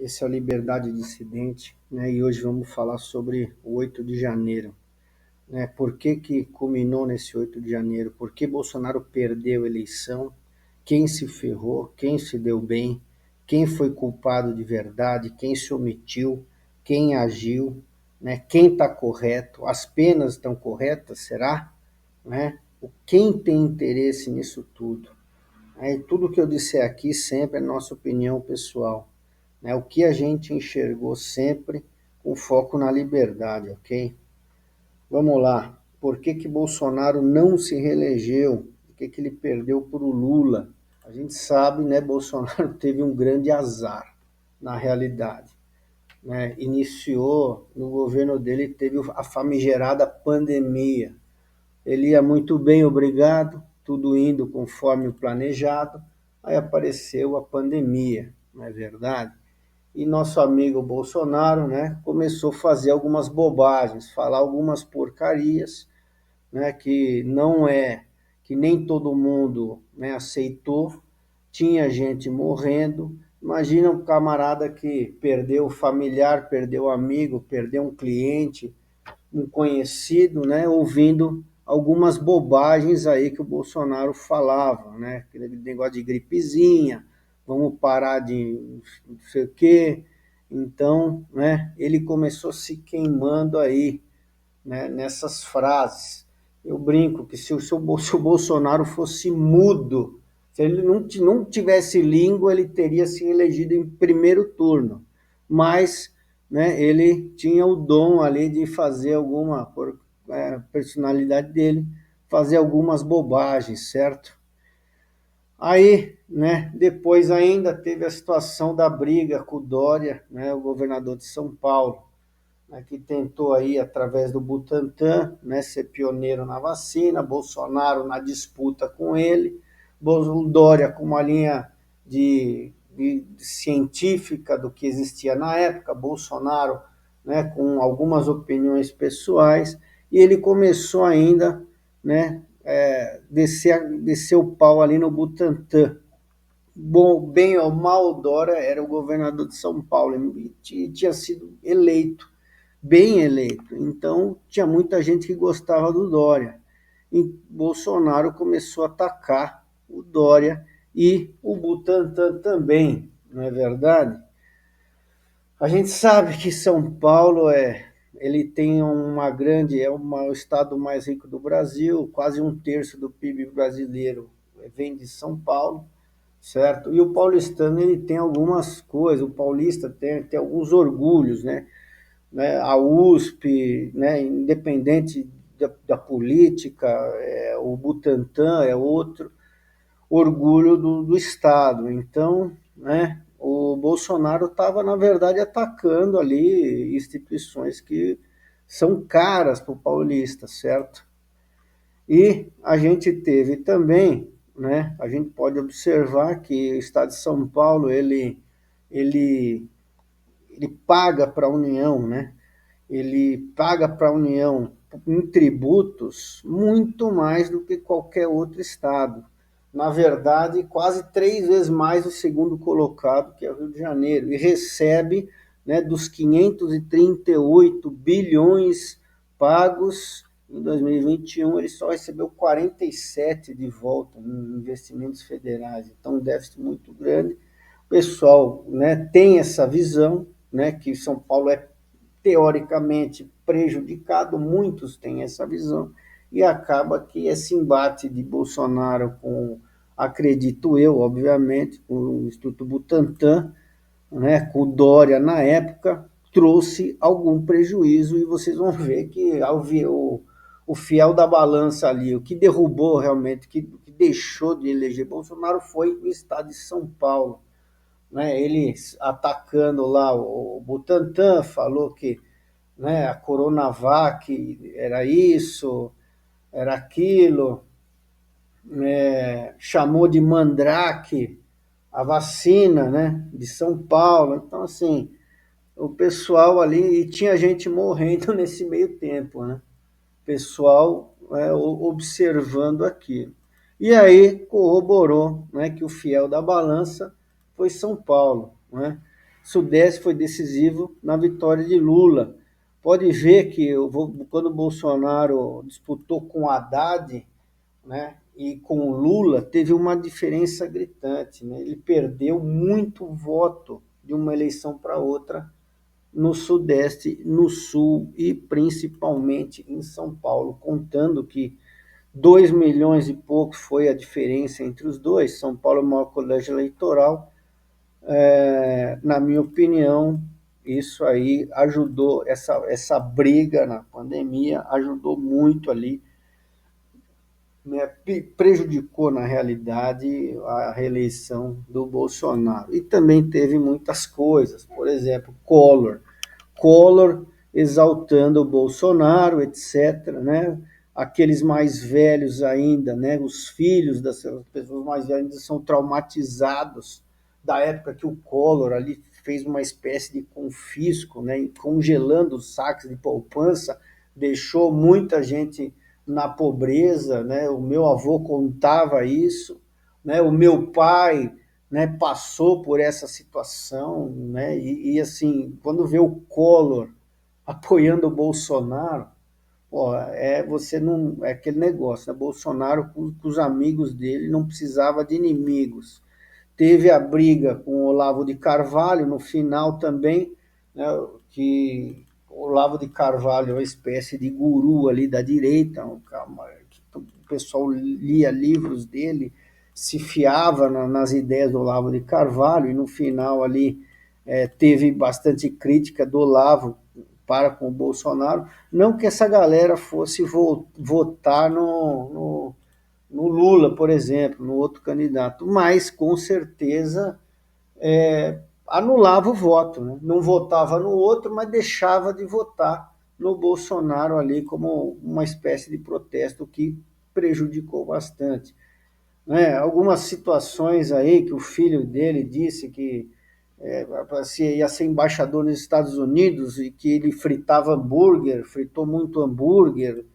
Esse é o Liberdade Dissidente, né? E hoje vamos falar sobre o 8 de janeiro, né? Por que que culminou nesse 8 de janeiro? Por que Bolsonaro perdeu a eleição? Quem se ferrou? Quem se deu bem? Quem foi culpado de verdade? Quem se omitiu? Quem agiu? Né? Quem está correto? As penas estão corretas, será? Né? Quem tem interesse nisso tudo? Tudo que eu disser aqui sempre é nossa opinião pessoal, né? O que a gente enxergou sempre com foco na liberdade, ok? Vamos lá. Por que que Bolsonaro não se reelegeu? Por que que ele perdeu para o Lula? A gente sabe, né? Bolsonaro teve um grande azar, na realidade, né? Iniciou, no governo dele, teve a famigerada pandemia. Ele ia muito bem, obrigado, tudo indo conforme o planejado, aí apareceu a pandemia, não é verdade? E nosso amigo Bolsonaro, né, começou a fazer algumas bobagens, falar algumas porcarias, né, que não é, que nem todo mundo, né, aceitou, tinha gente morrendo. Imagina um camarada que perdeu familiar, perdeu amigo, perdeu um cliente, um conhecido, né, ouvindo algumas bobagens aí que o Bolsonaro falava, né, aquele negócio de gripezinha, vamos parar de não sei o quê. Então, né, ele começou se queimando aí, né, nessas frases. Eu brinco que se o Bolsonaro fosse mudo, se ele não tivesse língua, ele teria se elegido em primeiro turno. Mas, né, ele tinha o dom ali de fazer alguma, por personalidade dele, fazer algumas bobagens, certo? Aí, né, depois ainda teve a situação da briga com o Dória, né, o governador de São Paulo, né, que tentou aí, através do Butantan, né, ser pioneiro na vacina, Bolsonaro na disputa com ele, Dória com uma linha de científica do que existia na época, Bolsonaro, né, com algumas opiniões pessoais, e ele começou ainda, né, descer o pau ali no Butantan. Bom, bem ou mal, Dória era o governador de São Paulo e tinha sido eleito, bem eleito. Então, tinha muita gente que gostava do Dória. E Bolsonaro começou a atacar o Dória e o Butantan também, não é verdade? A gente sabe que São Paulo ele tem uma grande, o estado mais rico do Brasil, quase um terço do PIB brasileiro vem de São Paulo, certo? E o paulistano ele tem algumas coisas, o paulista tem alguns orgulhos, né? A USP, né? Independente da política, o Butantan é outro orgulho do Estado. Então, né? O Bolsonaro estava, na verdade, atacando ali instituições que são caras para o paulista, certo? E a gente teve também, né, a gente pode observar que o Estado de São Paulo, ele, ele paga para a União, né? Ele paga para a União em tributos muito mais do que qualquer outro estado. Na verdade, quase 3 vezes mais o segundo colocado, que é o Rio de Janeiro, e recebe, né, dos 538 bilhões pagos em 2021, ele só recebeu 47 de volta em investimentos federais. Então, um déficit muito grande. O pessoal, né, tem essa visão, né, que São Paulo é teoricamente prejudicado, muitos têm essa visão, e acaba que esse embate de Bolsonaro com, acredito eu, obviamente, com o Instituto Butantan, né, com o Dória na época, trouxe algum prejuízo, e vocês vão ver que ao ver o fiel da balança ali, o que derrubou realmente, o que deixou de eleger Bolsonaro foi o estado de São Paulo, né? Ele atacando lá o Butantan, falou que, né, a Coronavac era isso, era aquilo, chamou de mandrake a vacina, né, de São Paulo. Então, assim, o pessoal ali, e tinha gente morrendo nesse meio tempo, né? Pessoal, observando aquilo. E aí corroborou, né, que o fiel da balança foi São Paulo, né? Sudeste foi decisivo na vitória de Lula. Pode ver que quando o Bolsonaro disputou com Haddad, né, e com Lula, teve uma diferença gritante. Né? Ele perdeu muito voto de uma eleição para outra no Sudeste, no Sul e principalmente em São Paulo, contando que 2 milhões e pouco foi a diferença entre os dois. São Paulo é o maior colégio eleitoral. Na minha opinião, isso aí ajudou, essa briga na pandemia ajudou muito ali, né, prejudicou na realidade a reeleição do Bolsonaro. E também teve muitas coisas, por exemplo, Collor exaltando o Bolsonaro, etc., né? Aqueles mais velhos ainda, né? Os filhos das pessoas mais velhas ainda são traumatizados da época que o Collor ali fez uma espécie de confisco, né? Congelando os saques de poupança, deixou muita gente na pobreza, né? O meu avô contava isso, né? O meu pai, né, passou por essa situação, né? Assim, quando vê o Collor apoiando o Bolsonaro, pô, você não é aquele negócio, né? Bolsonaro com os amigos dele não precisava de inimigos. Teve a briga com o Olavo de Carvalho no final também, né, que o Olavo de Carvalho é uma espécie de guru ali da direita, o pessoal lia livros dele, se fiava nas ideias do Olavo de Carvalho, e no final ali teve bastante crítica do Olavo para com o Bolsonaro, não que essa galera fosse votar no Lula, por exemplo, no outro candidato, mas com certeza anulava o voto, né? Não votava no outro, mas deixava de votar no Bolsonaro ali como uma espécie de protesto que prejudicou bastante. Né? Algumas situações aí que o filho dele disse que ia ser embaixador nos Estados Unidos e que ele fritava hambúrguer, fritou muito hambúrguer,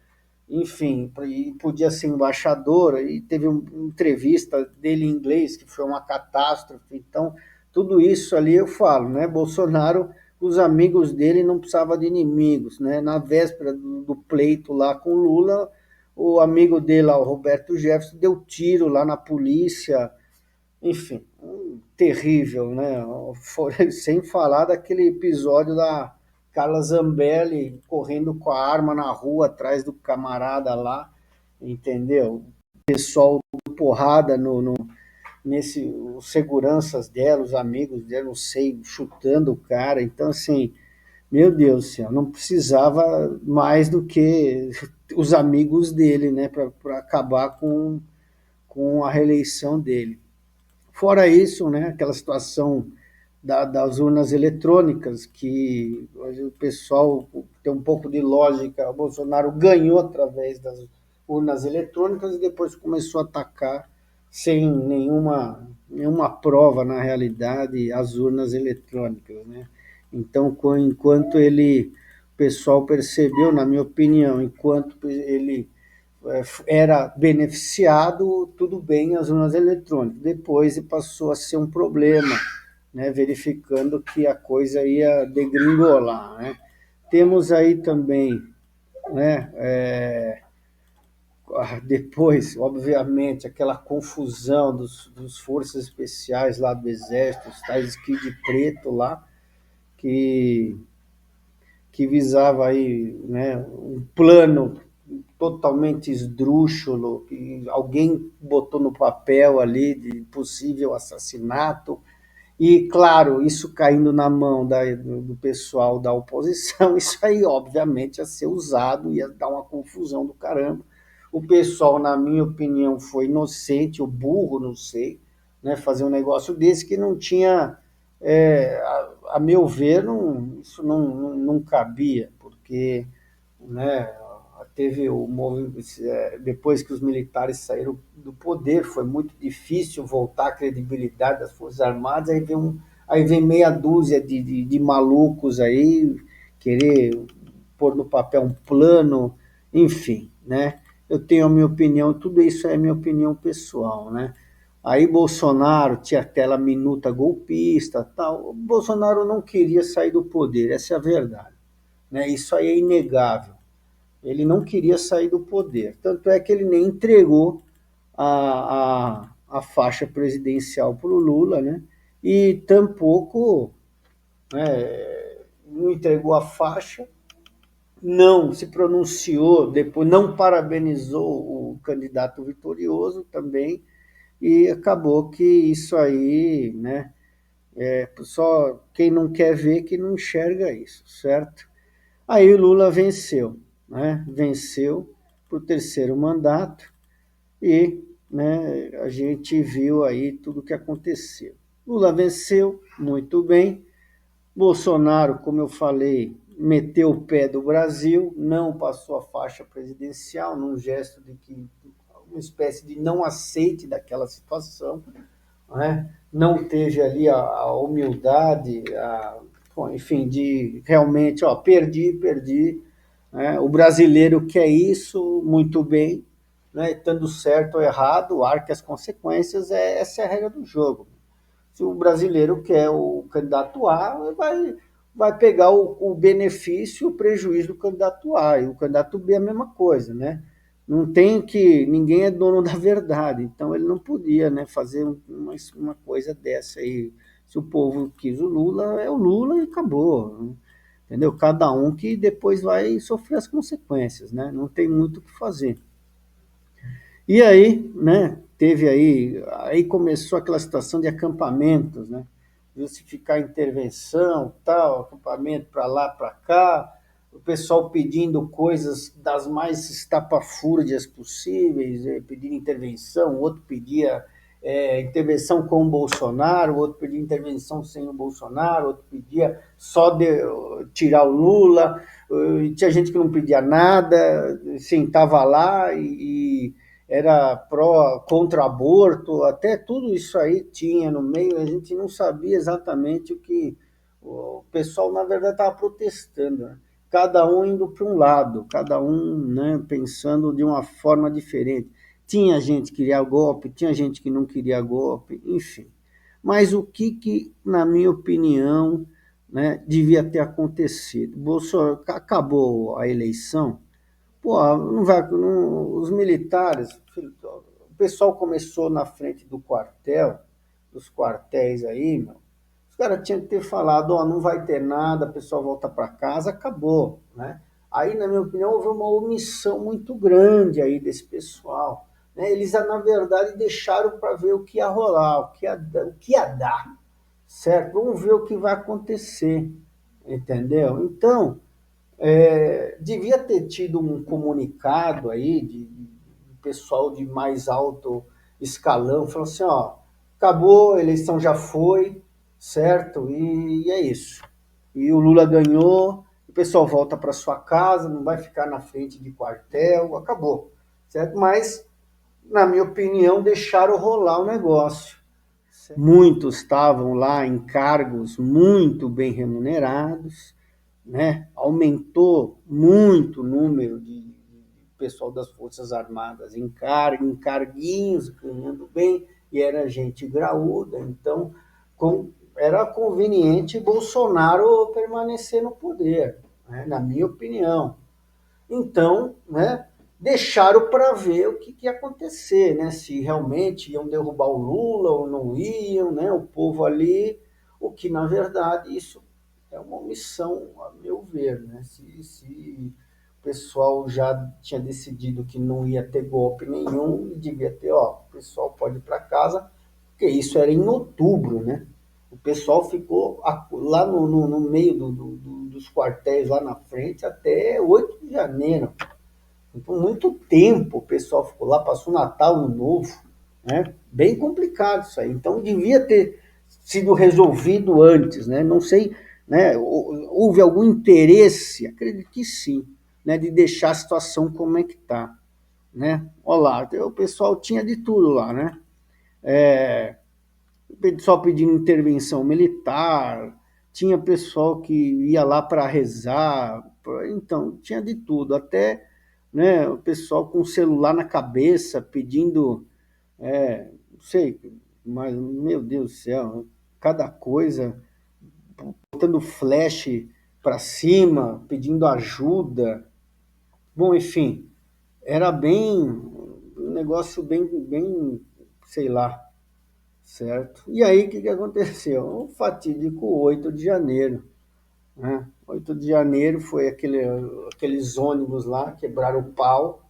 enfim, e podia ser embaixador, e teve uma entrevista dele em inglês, que foi uma catástrofe. Então, tudo isso ali eu falo, né? Bolsonaro, os amigos dele não precisavam de inimigos, né? Na véspera do pleito lá com Lula, o amigo dele lá, o Roberto Jefferson, deu tiro lá na polícia, enfim, terrível, né? Sem falar daquele episódio da Carla Zambelli correndo com a arma na rua atrás do camarada lá, entendeu? O pessoal porrada nesse, os seguranças dela, os amigos dela, não sei, chutando o cara. Então, assim, meu Deus do céu, não precisava mais do que os amigos dele, né, para acabar com a reeleição dele. Fora isso, né, aquela situação das urnas eletrônicas, que o pessoal tem um pouco de lógica, o Bolsonaro ganhou através das urnas eletrônicas e depois começou a atacar sem nenhuma prova, na realidade, as urnas eletrônicas. Né? Então, enquanto o pessoal percebeu, na minha opinião, enquanto ele era beneficiado, tudo bem, as urnas eletrônicas. Depois passou a ser um problema, né, verificando que a coisa ia degringolar. Né. Temos aí também, né, depois, obviamente, aquela confusão dos forças especiais lá do Exército, os tais Kid Preto lá, que, que visava aí, né, um plano totalmente esdrúxulo, que alguém botou no papel ali de possível assassinato, e, claro, isso caindo na mão do pessoal da oposição, isso aí, obviamente, ia ser usado, ia dar uma confusão do caramba. O pessoal, na minha opinião, foi inocente, o burro, não sei, né, fazer um negócio desse que não tinha, a meu ver, isso não cabia, porque, né, teve depois que os militares saíram do poder, foi muito difícil voltar a credibilidade das Forças Armadas, aí vem meia dúzia de malucos aí, querer pôr no papel um plano, enfim, né? Eu tenho a minha opinião, tudo isso é minha opinião pessoal, né? Aí Bolsonaro tinha aquela minuta golpista, tal. O Bolsonaro não queria sair do poder, essa é a verdade, né? Isso aí é inegável. Ele não queria sair do poder. Tanto é que ele nem entregou a faixa presidencial para o Lula, né? E tampouco, né, não entregou a faixa, não se pronunciou, depois não parabenizou o candidato vitorioso também, e acabou que isso aí, né, só quem não quer ver que não enxerga isso, certo? Aí o Lula venceu, né? Venceu para o terceiro mandato e, né, a gente viu aí tudo o que aconteceu. Lula venceu muito bem, Bolsonaro, como eu falei, meteu o pé do Brasil, não passou a faixa presidencial, num gesto de que uma espécie de não aceite daquela situação, né? Não teve ali a humildade, bom, enfim, de realmente, ó, perdi, né? O brasileiro quer isso muito bem, né? Estando certo ou errado, arque as consequências, essa é a regra do jogo. Se o brasileiro quer o candidato A, vai pegar o benefício e o prejuízo do candidato A, e o candidato B é a mesma coisa, né? Não tem que, ninguém é dono da verdade, então ele não podia, né, fazer uma coisa dessa aí. Se o povo quis o Lula, é o Lula e acabou, né? Entendeu? Cada um que depois vai sofrer as consequências, né? Não tem muito o que fazer. E aí, né, aí começou aquela situação de acampamentos, né? Justificar intervenção, tal, acampamento para lá, para cá, o pessoal pedindo coisas das mais estapafúrdias possíveis, pedindo intervenção, o outro pedia intervenção com o Bolsonaro, o outro pedia intervenção sem o Bolsonaro, o outro pedia só tirar o Lula, tinha gente que não pedia nada, sentava lá e era contra aborto, até tudo isso aí tinha no meio, a gente não sabia exatamente o que o pessoal, na verdade, estava protestando, né? Cada um indo para um lado, cada um, né, pensando de uma forma diferente. Tinha gente que queria golpe, tinha gente que não queria golpe, enfim. Mas o que na minha opinião, né, devia ter acontecido? Bolsonaro, acabou a eleição, pô, não vai, os militares, o pessoal começou na frente do quartel, dos quartéis aí, meu. Os caras tinham que ter falado, ó, não vai ter nada, o pessoal volta para casa, acabou, né? Aí, na minha opinião, houve uma omissão muito grande aí desse pessoal, né? Eles, na verdade, deixaram para ver o que ia rolar, o que ia dar, certo? Vamos ver o que vai acontecer, entendeu? Então, devia ter tido um comunicado aí de pessoal de mais alto escalão, falou assim, ó, acabou, a eleição já foi, certo? E é isso. E o Lula ganhou, o pessoal volta para sua casa, não vai ficar na frente de quartel, acabou, certo? Mas, na minha opinião, deixaram rolar o negócio. Muitos estavam lá em cargos muito bem remunerados, né? Aumentou muito o número de pessoal das Forças Armadas em carguinhos, ganhando bem, e era gente graúda, então era conveniente Bolsonaro permanecer no poder, né? Na minha opinião. Então, né, deixaram para ver o que ia acontecer, né, se realmente iam derrubar o Lula ou não iam, né, o povo ali, o que na verdade isso é uma omissão, a meu ver, né, se o pessoal já tinha decidido que não ia ter golpe nenhum, devia ter, ó, o pessoal pode ir para casa, porque isso era em outubro, né, o pessoal ficou lá no meio dos quartéis, lá na frente, até 8 de janeiro. Por muito tempo o pessoal ficou lá, passou Natal, Ano Novo, né? Bem complicado isso aí. Então devia ter sido resolvido antes, né? Não sei, né? Houve algum interesse, acredito que sim, né? De deixar a situação como é que está, né? Olha lá, o pessoal tinha de tudo lá, né? Pessoal pedindo intervenção militar, tinha pessoal que ia lá para rezar, então tinha de tudo, até, né, o pessoal com o celular na cabeça pedindo não sei, mas, meu Deus do céu, cada coisa, botando flash para cima, pedindo ajuda. Bom, enfim, era bem, um negócio bem, sei lá, certo? E aí, o que aconteceu? O fatídico 8 de janeiro, né? 8 de janeiro foi aqueles ônibus lá, quebraram o pau,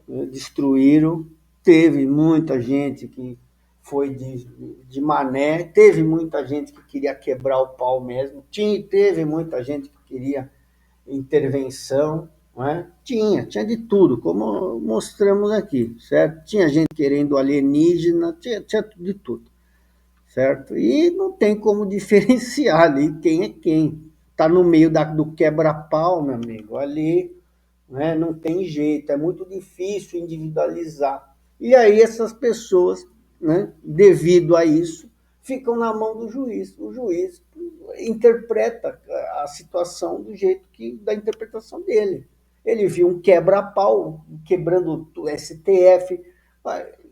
né? Destruíram. Teve muita gente que foi de mané, teve muita gente que queria quebrar o pau mesmo, teve muita gente que queria intervenção, não é? Tinha de tudo, como mostramos aqui, certo? Tinha gente querendo alienígena, tinha de tudo, certo? E não tem como diferenciar ali quem é quem. Está no meio do quebra-pau, meu amigo, ali, né? Não tem jeito, é muito difícil individualizar. E aí essas pessoas, né, devido a isso, ficam na mão do juiz. O juiz interpreta a situação do jeito da interpretação dele. Ele viu um quebra-pau quebrando o STF,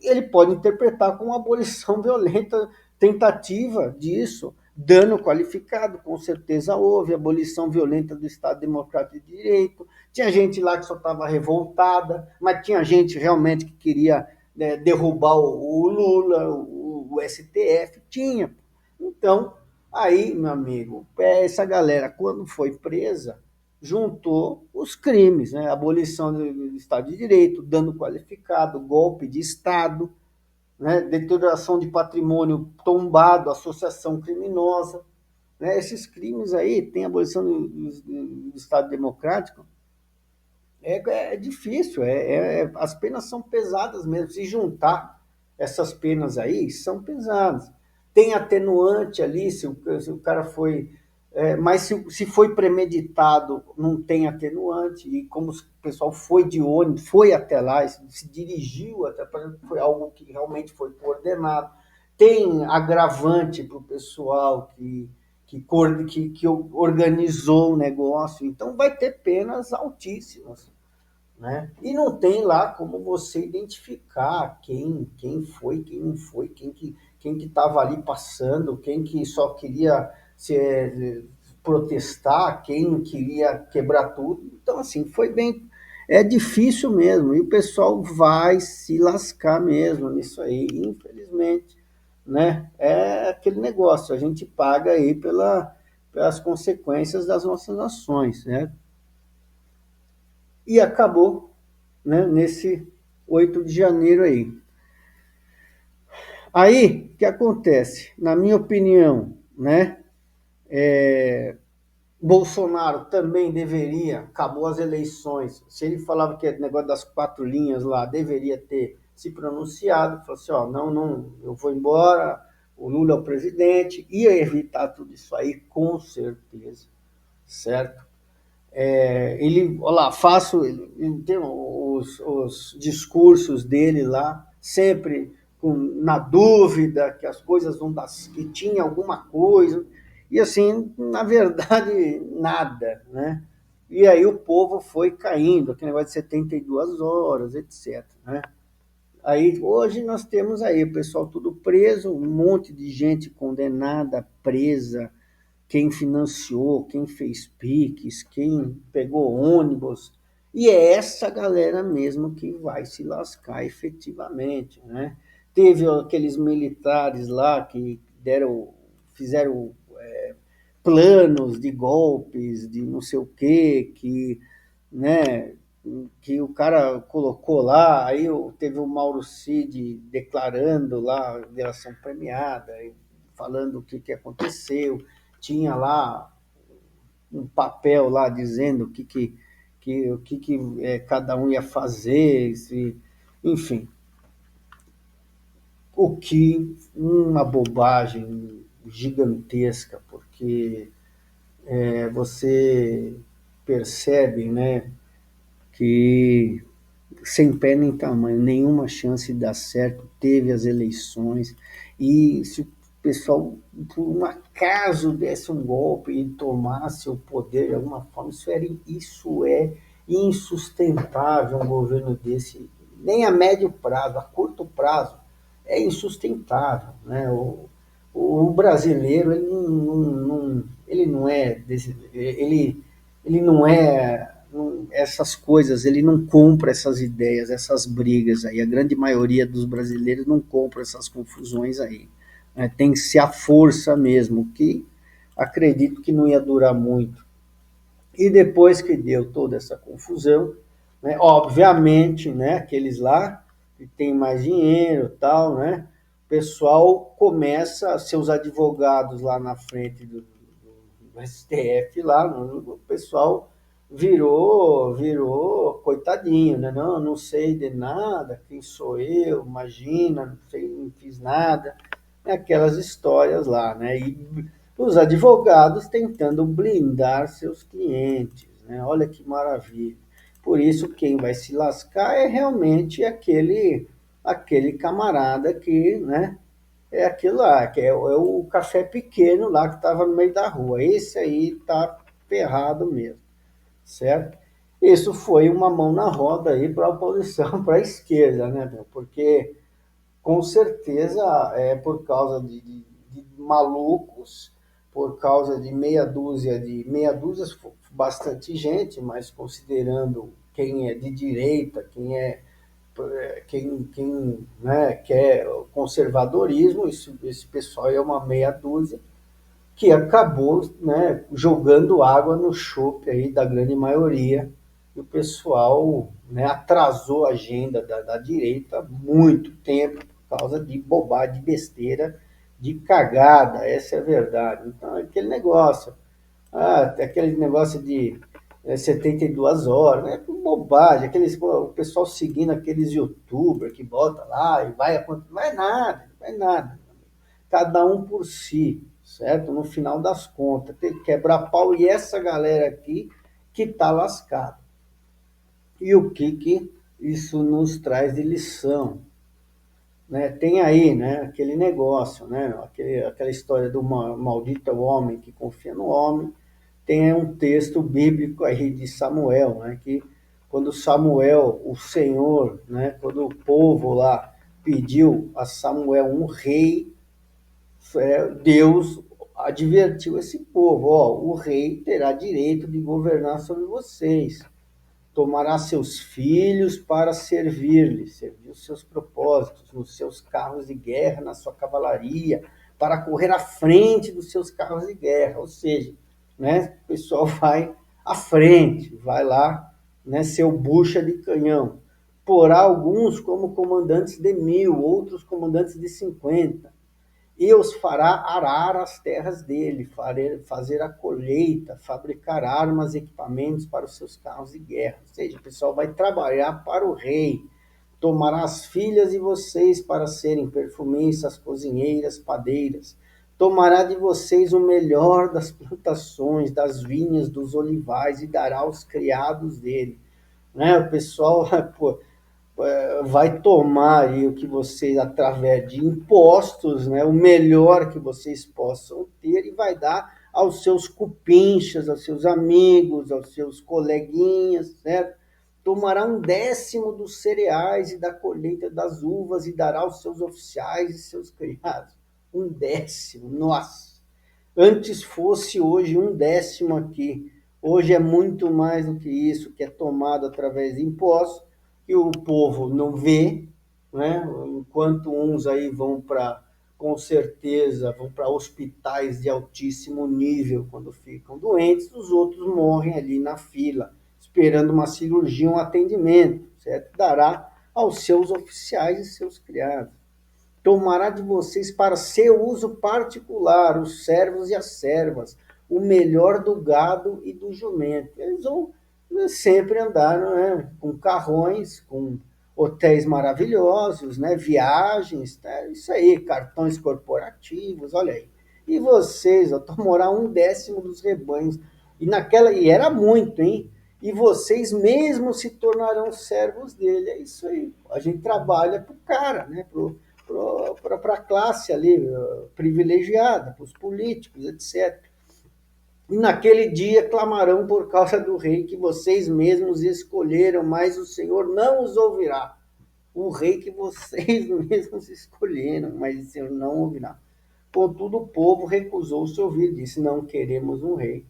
ele pode interpretar como abolição violenta, tentativa disso, dano qualificado, com certeza houve, abolição violenta do Estado Democrático de Direito. Tinha gente lá que só estava revoltada, mas tinha gente realmente que queria, né, derrubar o Lula, o STF, tinha. Então, aí, meu amigo, essa galera, quando foi presa, juntou os crimes, né? Abolição do Estado de Direito, dano qualificado, golpe de Estado, né? Deterioração de patrimônio tombado, associação criminosa. Né? Esses crimes aí, tem abolição do Estado Democrático, é difícil, as penas são pesadas mesmo. Se juntar essas penas aí, são pesadas. Tem atenuante ali, se o cara foi. Mas se foi premeditado, não tem atenuante. E como o pessoal foi de ônibus, foi até lá, se dirigiu até, foi algo que realmente foi coordenado. Tem agravante para o pessoal que organizou o negócio. Então, vai ter penas altíssimas. Né? E não tem lá como você identificar quem foi, quem não foi, quem que estava ali passando, quem que só queria protestar, quem não queria quebrar tudo. Então, assim, foi bem. É difícil mesmo, e o pessoal vai se lascar mesmo nisso aí, infelizmente. Né? É aquele negócio, a gente paga aí pelas consequências das nossas ações, né? E acabou, né, nesse 8 de janeiro aí. Aí, o que acontece? Na minha opinião, né, Bolsonaro também deveria, acabou as eleições, se ele falava que o negócio das 4 linhas lá, deveria ter se pronunciado, falou assim, ó, não, eu vou embora, o Lula é o presidente, ia evitar tudo isso aí, com certeza, certo? Ele, olha lá, ele tem os discursos dele lá, sempre na dúvida que as coisas não dar, que tinha alguma coisa, e assim, na verdade, nada, né? E aí o povo foi caindo, aquele negócio de 72 horas, etc, né? Aí, hoje nós temos aí o pessoal tudo preso, um monte de gente condenada, presa, quem financiou, quem fez PIX, quem pegou ônibus. E é essa galera mesmo que vai se lascar efetivamente. Né? Teve aqueles militares lá que fizeram planos de golpes, de não sei o quê, né, que o cara colocou lá, aí teve o Mauro Cid declarando lá a delação premiada, falando o que aconteceu, tinha lá um papel lá dizendo o que cada um ia fazer, enfim, o que uma bobagem gigantesca, porque você percebe, né, que sem pé nem tamanho, nenhuma chance de dar certo, teve as eleições, e se o pessoal, por um acaso, desse um golpe e tomasse o poder de alguma forma, isso é insustentável um governo desse, nem a médio prazo, a curto prazo, é insustentável, né? O brasileiro ele não é ele não é essas coisas, ele não compra essas ideias, essas brigas aí. A grande maioria dos brasileiros não compra essas confusões aí, né? Tem que ser a força mesmo, que acredito que não ia durar muito. E depois que deu toda essa confusão, né, obviamente, né, aqueles lá que têm mais dinheiro, tal, né, o pessoal começa, seus advogados lá na frente do STF lá, o pessoal virou coitadinho, né? Não, não sei de nada, quem sou eu? Imagina, não sei, não fiz nada. Aquelas histórias lá, né? E os advogados tentando blindar seus clientes, né? Olha que maravilha. Por isso, quem vai se lascar é realmente aquele camarada que, né? É aquilo lá, que é o café pequeno lá que estava no meio da rua. Esse aí tá ferrado mesmo, certo? Isso foi uma mão na roda aí para a oposição, para a esquerda, né, meu? Porque com certeza é por causa de malucos, por causa de meia dúzia, bastante gente, mas considerando quem é de direita, quem né, quer conservadorismo, esse pessoal é uma meia dúzia que acabou, né, jogando água no chope aí da grande maioria, e o pessoal, né, atrasou a agenda da direita muito tempo por causa de bobagem, de besteira, de cagada, essa é a verdade. Então, aquele negócio de 72 horas, né? Bobagem, o pessoal seguindo aqueles youtubers que bota lá e vai nada, cada um por si, certo? No final das contas, tem que quebrar pau e essa galera aqui que está lascada. E o que isso nos traz de lição? Né? Tem aí, né, aquele negócio, né, aquela história do maldito homem que confia no homem. Tem um texto bíblico aí de Samuel, né, que quando Samuel, o Senhor, né, quando o povo lá pediu a Samuel um rei, Deus advertiu esse povo, ó, o rei terá direito de governar sobre vocês, tomará seus filhos para servir os seus propósitos, nos seus carros de guerra, na sua cavalaria, para correr à frente dos seus carros de guerra, ou seja, né, o pessoal vai à frente, vai lá, né, ser o bucha de canhão, porá alguns como comandantes de 1.000, outros comandantes de 50, e os fará arar as terras dele, fazer a colheita, fabricar armas e equipamentos para os seus carros de guerra. Ou seja, o pessoal vai trabalhar para o rei, tomará as filhas de vocês para serem perfumistas, cozinheiras, padeiras. Tomará de vocês o melhor das plantações, das vinhas, dos olivais e dará aos criados dele. Né? O pessoal, pô, vai tomar aí o que vocês, através de impostos, né, o melhor que vocês possam ter e vai dar aos seus cupinchas, aos seus amigos, aos seus coleguinhas, certo? Tomará 1/10 dos cereais e da colheita das uvas e dará aos seus oficiais e seus criados. 1/10, nossa! Antes fosse hoje 1/10 aqui. Hoje é muito mais do que isso, que é tomado através de impostos, que o povo não vê, né? Enquanto uns aí vão para, com certeza, vão para hospitais de altíssimo nível quando ficam doentes, os outros morrem ali na fila, esperando uma cirurgia, um atendimento, certo? Dará aos seus oficiais e seus criados. Tomará de vocês para seu uso particular os servos e as servas, o melhor do gado e do jumento. Eles vão sempre andar, né, com carrões, com hotéis maravilhosos, né, viagens, tá? Isso aí, cartões corporativos, olha aí. E vocês, ó, tomarão 1/10 dos rebanhos. E era muito, hein? E vocês mesmos se tornarão servos dele. É isso aí. A gente trabalha para o cara, né? Para a classe ali privilegiada, para os políticos, etc. E naquele dia clamarão por causa do rei que vocês mesmos escolheram, mas o Senhor não os ouvirá. o rei que vocês mesmos escolheram, mas o Senhor não ouvirá. Contudo, o povo recusou-se a ouvir, disse, não queremos um rei,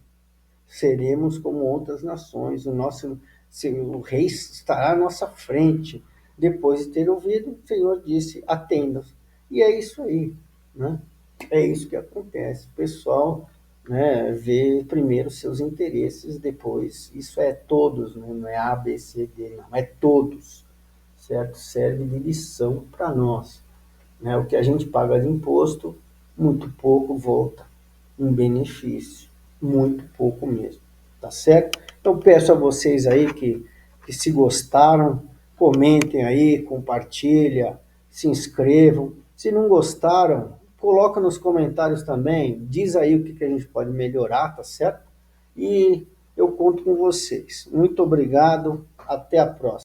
seremos como outras nações, o rei estará à nossa frente. Depois de ter ouvido, o Senhor disse, atenda. E é isso aí, né? É isso que acontece. O pessoal, né, vê primeiro seus interesses, depois, isso é todos, né? Não é A, B, C, D, não, é todos, certo? Serve de lição para nós, né? O que a gente paga de imposto, muito pouco volta em benefício, muito pouco mesmo, tá certo? Então peço a vocês aí que se gostaram, comentem aí, compartilha, se inscrevam. Se não gostaram, coloca nos comentários também, diz aí o que a gente pode melhorar, tá certo? E eu conto com vocês. Muito obrigado, até a próxima.